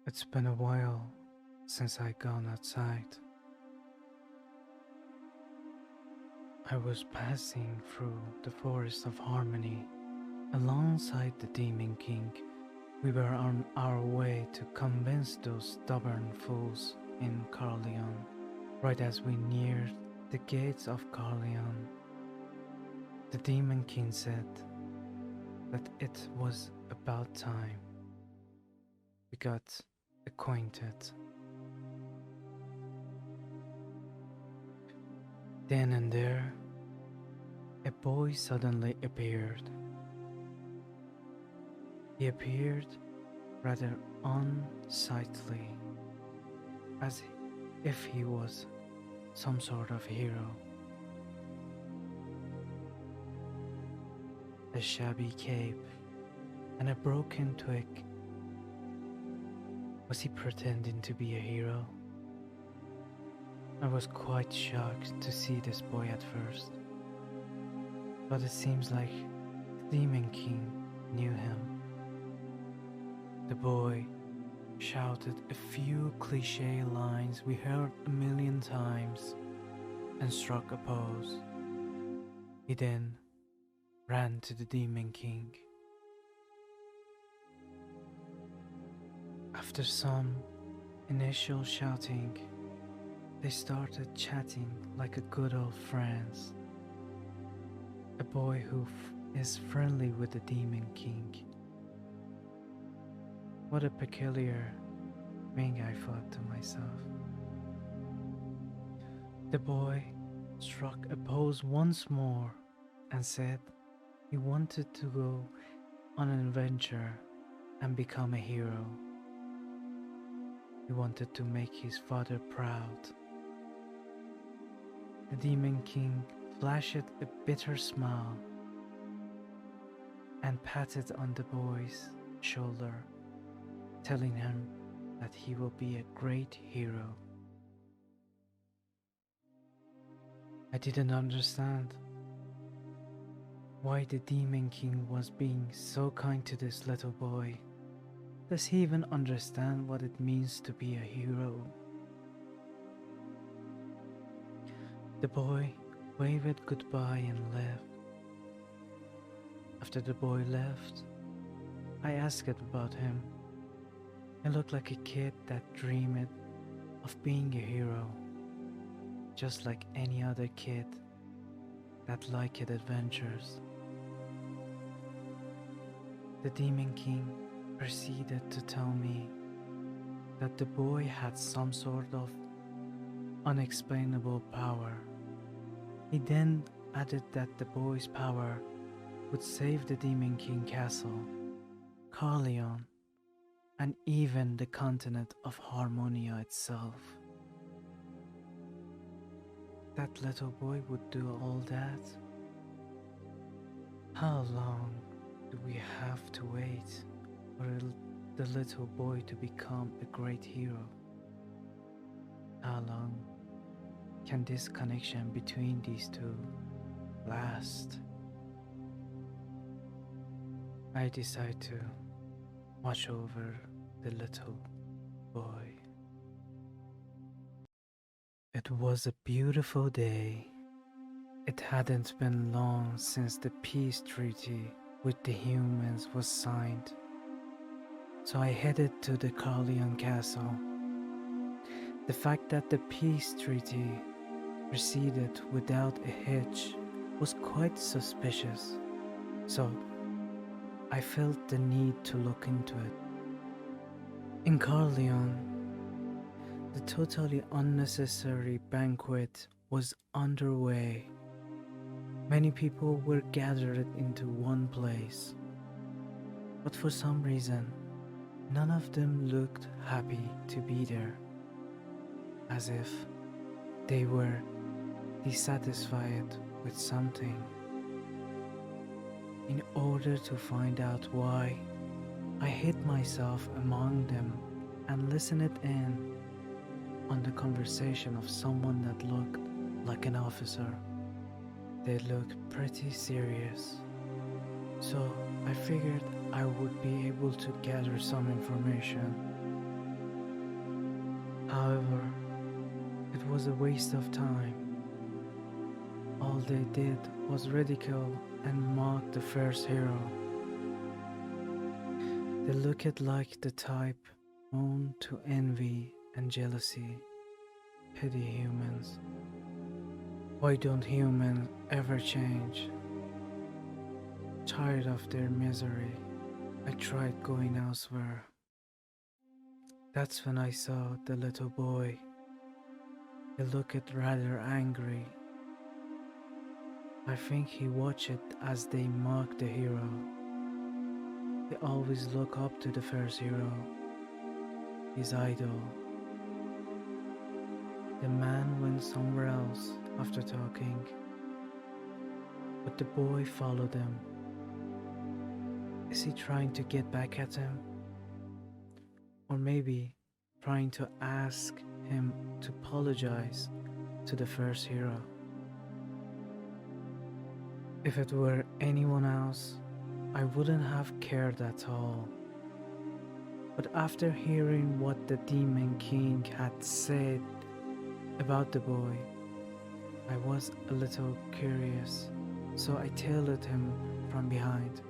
It's been a while since I gone outside. I was passing through the forest of harmony alongside the Demon King. We were on our way to convince those stubborn fools in Carleon. Right as we neared the gates of Carleon, the Demon King said that it was about time we got acquainted. Then and there, a boy suddenly appeared. He appeared rather unsightly, as if he was some sort of hero. A shabby cape and a broken twig. Was he pretending to be a hero? I was quite shocked to see this boy at first, but it seems like the Demon King knew him. The boy shouted a few cliché lines we heard a million times and struck a pose. He then ran to the Demon King. After some initial shouting, they started chatting like a good old friends. A boy who is friendly with the Demon King. What a peculiar thing, I thought to myself. The boy struck a pose once more and said he wanted to go on an adventure and become a hero. He wanted to make his father proud. The Demon King flashed a bitter smile and patted on the boy's shoulder, telling him that he will be a great hero. I didn't understand why the Demon King was being so kind to this little boy. Does he even understand what it means to be a hero? The boy waved goodbye and left. After the boy left, I asked about him. He looked like a kid that dreamed of being a hero, just like any other kid that liked adventures. The Demon King proceeded to tell me that the boy had some sort of unexplainable power. He then added that the boy's power would save the Demon King castle, Carleon, and even the continent of Harmonia itself. That little boy would do all that? How long do we have to wait for the little boy to become a great hero? How long can this connection between these two last? I decide to watch over the little boy. It was a beautiful day. It hadn't been long since the peace treaty with the humans was signed, so I headed to the Carleon castle. The fact that the peace treaty proceeded without a hitch was quite suspicious, so I felt the need to look into it. In Carleon, the totally unnecessary banquet was underway. Many people were gathered into one place, but for some reason, none of them looked happy to be there, as if they were dissatisfied with something. In order to find out why, I hid myself among them and listened in on the conversation of someone that looked like an officer. They looked pretty serious, so I figured I would be able to gather some information. However, it was a waste of time. All they did was ridicule and mock the first hero. They looked like the type known to envy and jealousy, pity humans. Why don't humans ever change? Tired of their misery, I tried going elsewhere. That's when I saw the little boy. He looked rather angry. I think he watched it as they mocked the hero. They always look up to the first hero, his idol. The man went somewhere else after talking, but the boy followed him. Is he trying to get back at him? Or maybe trying to ask him to apologize to the first hero? If it were anyone else, I wouldn't have cared at all. But after hearing what the Demon King had said about the boy, I was a little curious, so I tailed him from behind.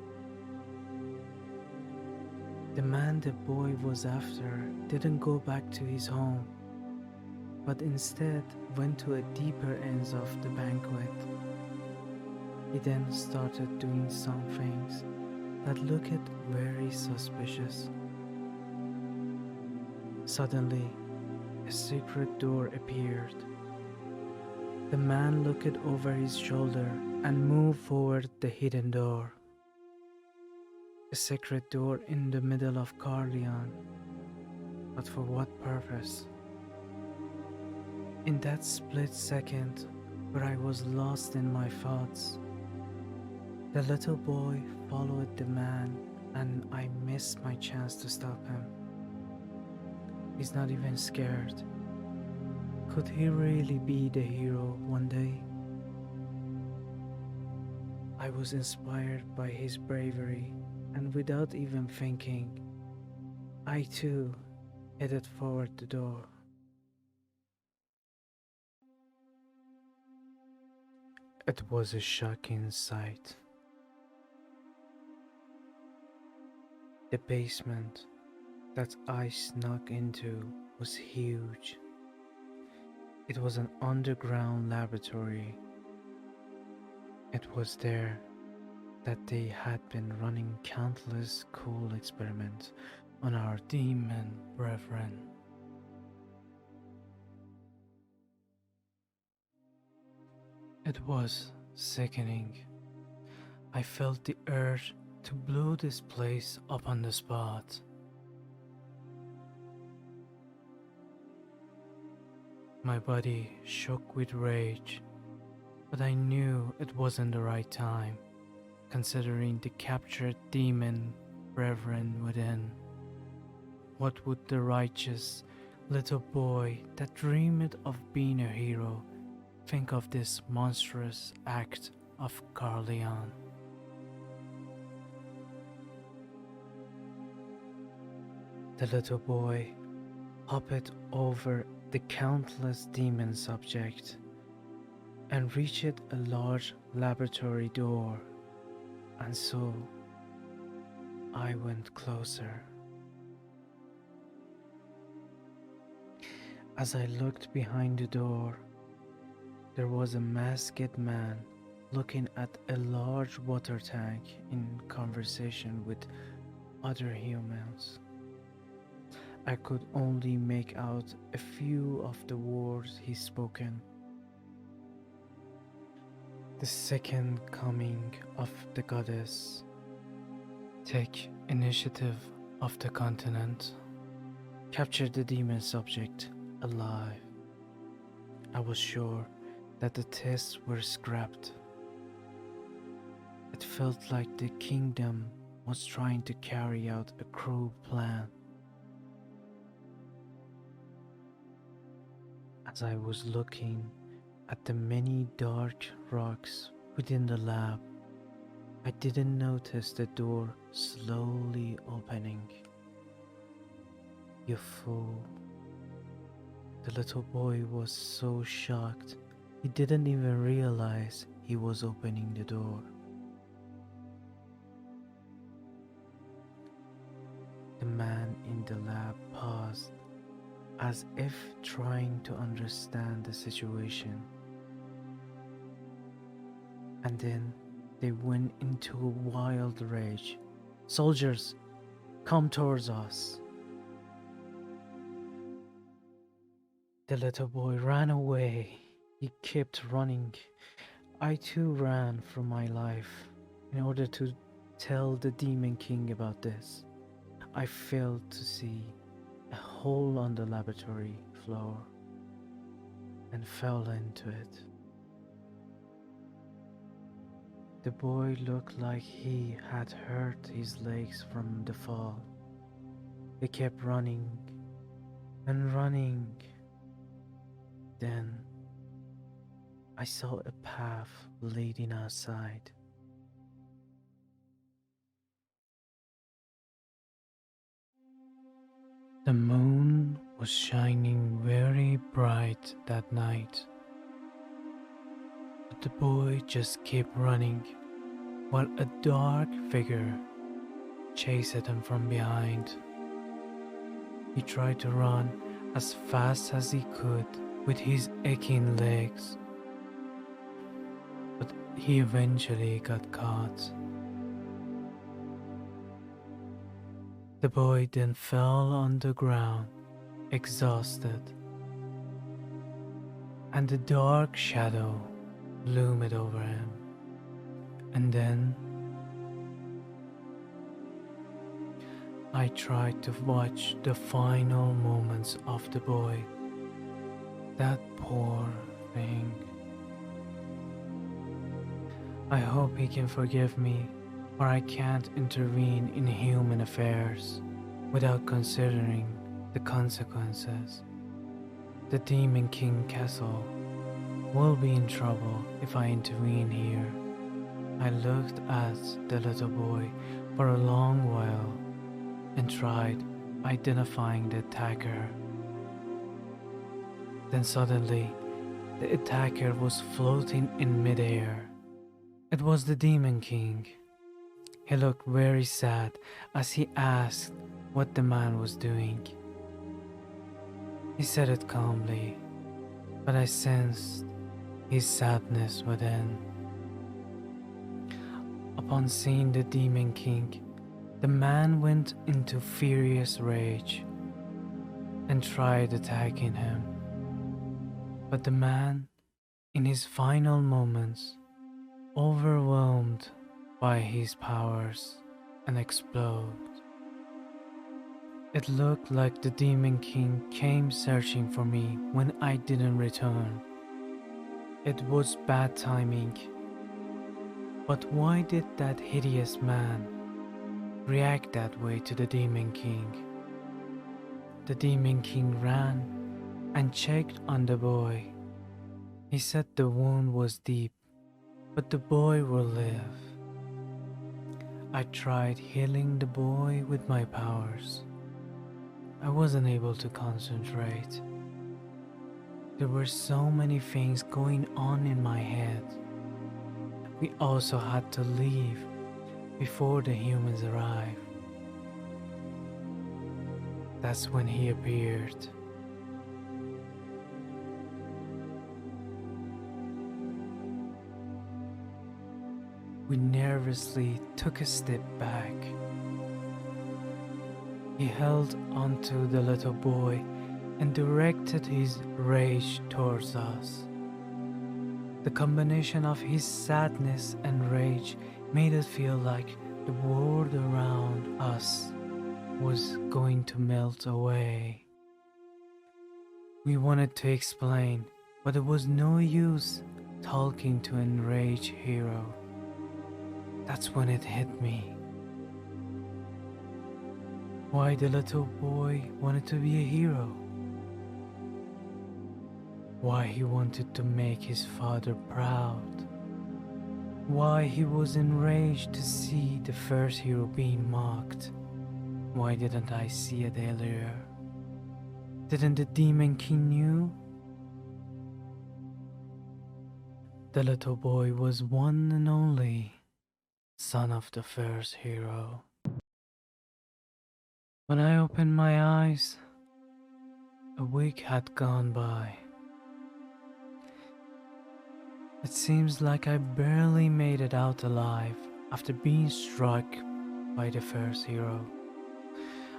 The man the boy was after didn't go back to his home, but instead went to a deeper end of the banquet. He then started doing some things that looked very suspicious. Suddenly, a secret door appeared. The man looked over his shoulder and moved forward the hidden door. A secret door in the middle of Carleon, but for what purpose? In that split second where I was lost in my thoughts, the little boy followed the man and I missed my chance to stop him. He's not even scared. Could he really be the hero one day? I was inspired by his bravery, and without even thinking, I too headed forward the door. It was a shocking sight. The basement that I snuck into was huge. It was an underground laboratory. It was there that they had been running countless cool experiments on our demon brethren. It was sickening. I felt the urge to blow this place up on the spot. My body shook with rage, but I knew it wasn't the right time, considering the captured demon brethren within. What would the righteous little boy that dreamed of being a hero think of this monstrous act of Carleon? The little boy hopped over the countless demon subjects and reached a large laboratory door, and so I went closer. As I looked behind the door, there was a masked man looking at a large water tank in conversation with other humans. I could only make out a few of the words he spoken. The second coming of the goddess. Take initiative of the continent. Capture the demon subject alive. I was sure that the tests were scrapped. It felt like the kingdom was trying to carry out a cruel plan. As I was looking at the many dark rocks within the lab, I didn't notice the door slowly opening. You fool. The little boy was so shocked, he didn't even realize he was opening the door. The man in the lab paused, as if trying to understand the situation. And then they went into a wild rage. "Soldiers, come towards us." The little boy ran away. He kept running. I too ran for my life in order to tell the Demon King about this. I failed to see a hole on the laboratory floor and fell into it. The boy looked like he had hurt his legs from the fall. He kept running and running. Then I saw a path leading outside. The moon was shining very bright that night, but the boy just kept running while a dark figure chased him from behind. He tried to run as fast as he could with his aching legs, but he eventually got caught. The boy then fell on the ground, exhausted, and a dark shadow loomed over him. And then I tried to watch the final moments of the boy. That poor thing. I hope he can forgive me, or I can't intervene in human affairs without considering the consequences. The Demon King Castle will be in trouble if I intervene here. I looked at the little boy for a long while and tried identifying the attacker. Then suddenly, the attacker was floating in midair. It was the Demon King. He looked very sad as he asked what the man was doing. He said it calmly, but I sensed his sadness within. Upon seeing the Demon King, the man went into furious rage and tried attacking him. But the man, in his final moments, overwhelmed by his powers and exploded. It looked like the Demon King came searching for me when I didn't return. It was bad timing. But why did that hideous man react that way to the Demon King? The Demon King ran and checked on the boy. He said the wound was deep, but the boy will live. I tried healing the boy with my powers. I wasn't able to concentrate. There were so many things going on in my head. We also had to leave before the humans arrived. That's when he appeared. We nervously took a step back. He held onto the little boy and directed his rage towards us. The combination of his sadness and rage made it feel like the world around us was going to melt away. We wanted to explain, but it was no use talking to an enraged hero. That's when it hit me. Why the little boy wanted to be a hero. Why he wanted to make his father proud. Why he was enraged to see the first hero being mocked. Why didn't I see it earlier? Didn't the Demon King knew? The little boy was one and only son of the first hero. When I opened my eyes, a week had gone by. It seems like I barely made it out alive after being struck by the first hero.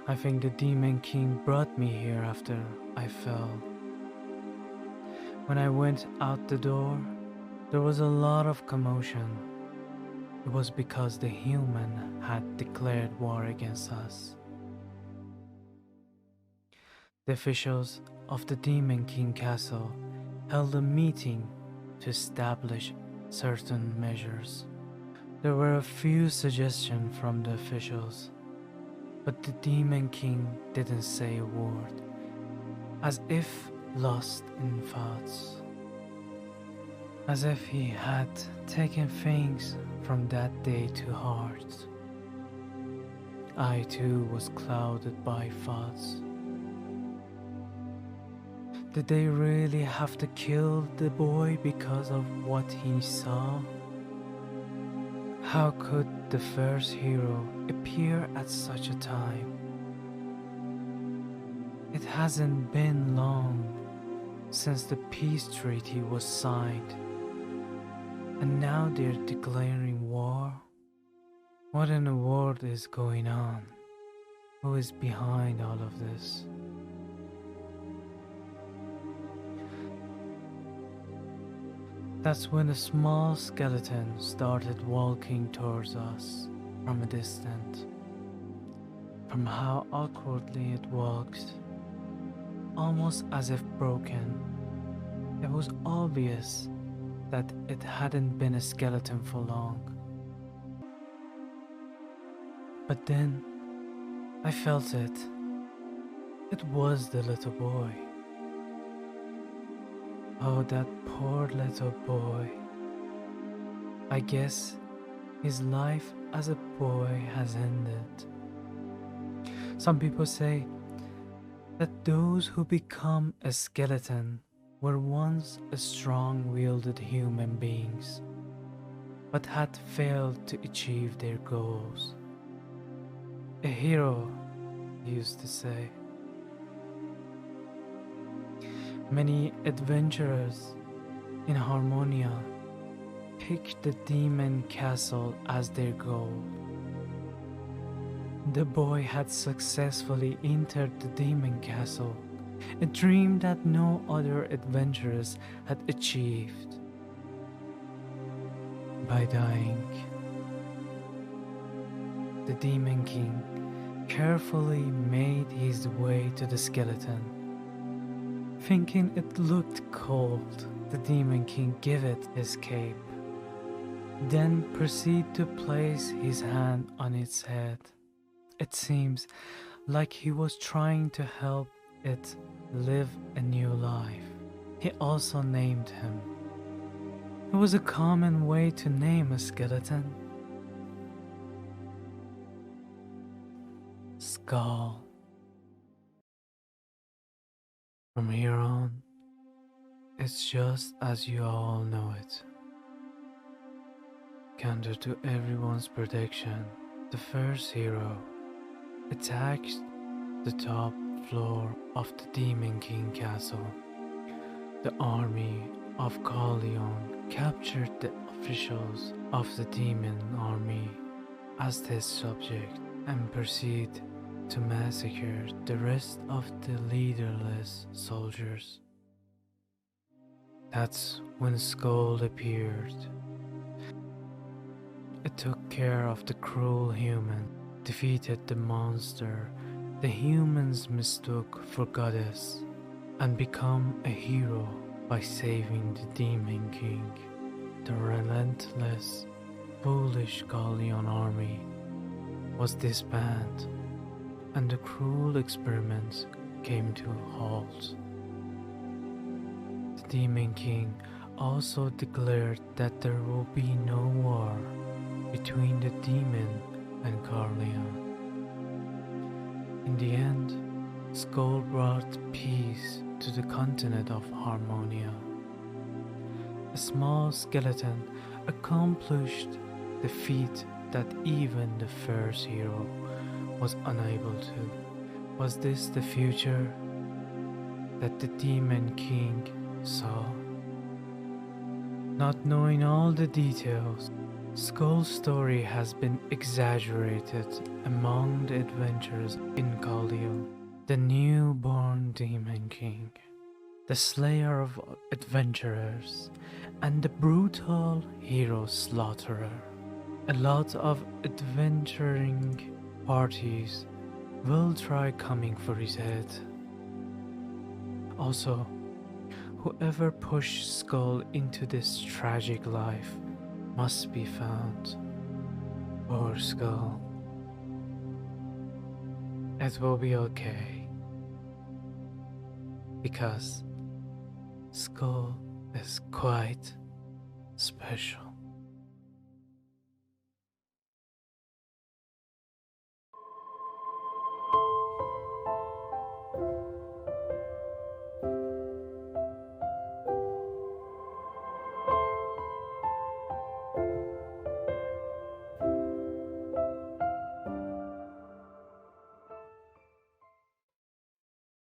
I think the Demon King brought me here after I fell. When I went out the door, there was a lot of commotion. It was because the human had declared war against us. The officials of the Demon King Castle held a meeting to establish certain measures. There were a few suggestions from the officials, but the Demon King didn't say a word, as if lost in thoughts. As if he had taken things from that day to heart. I too was clouded by thoughts. Did they really have to kill the boy because of what he saw? How could the first hero appear at such a time? It hasn't been long since the peace treaty was signed, and now they're declaring war? What in the world is going on? Who is behind all of this? That's when a small skeleton started walking towards us from a distance. From how awkwardly it walked, almost as if broken, it was obvious that it hadn't been a skeleton for long. But then, I felt it. It was the little boy. Oh, that poor little boy. I guess his life as a boy has ended. Some people say that those who become a skeleton were once a strong-willed human beings, but had failed to achieve their goals. A hero, he used to say. Many adventurers in Harmonia picked the Demon Castle as their goal. The boy had successfully entered the Demon Castle, a dream that no other adventurers had achieved. By dying, the Demon King carefully made his way to the skeleton. Thinking it looked cold, the Demon King gave it his cape, then proceeded to place his hand on its head. It seems like he was trying to help it live a new life. He also named him. It was a common way to name a skeleton. Skul. From here on, it's just as you all know it. Counter to everyone's prediction, the first hero attacked the top floor of the Demon King Castle. The army of Carleon captured the officials of the Demon Army as their subject and proceeded to massacre the rest of the leaderless soldiers. That's when Skul appeared. It took care of the cruel human, defeated the monster the humans mistook for goddess, and become a hero by saving the Demon King. The relentless, foolish Carleon army was disbanded, and the cruel experiments came to a halt. The Demon King also declared that there will be no war between the demon and Carleon. In the end, Skul brought peace to the continent of Harmonia. A small skeleton accomplished the feat that even the first hero was unable to. Was this the future that the Demon King saw? Not knowing all the details, Skul's story has been exaggerated among the adventurers in Galio. The newborn Demon King, the slayer of adventurers, and the brutal hero slaughterer. A lot of adventuring parties will try coming for his head. Also, whoever pushed Skul into this tragic life must be found. Poor Skul. It will be okay, because Skul is quite special.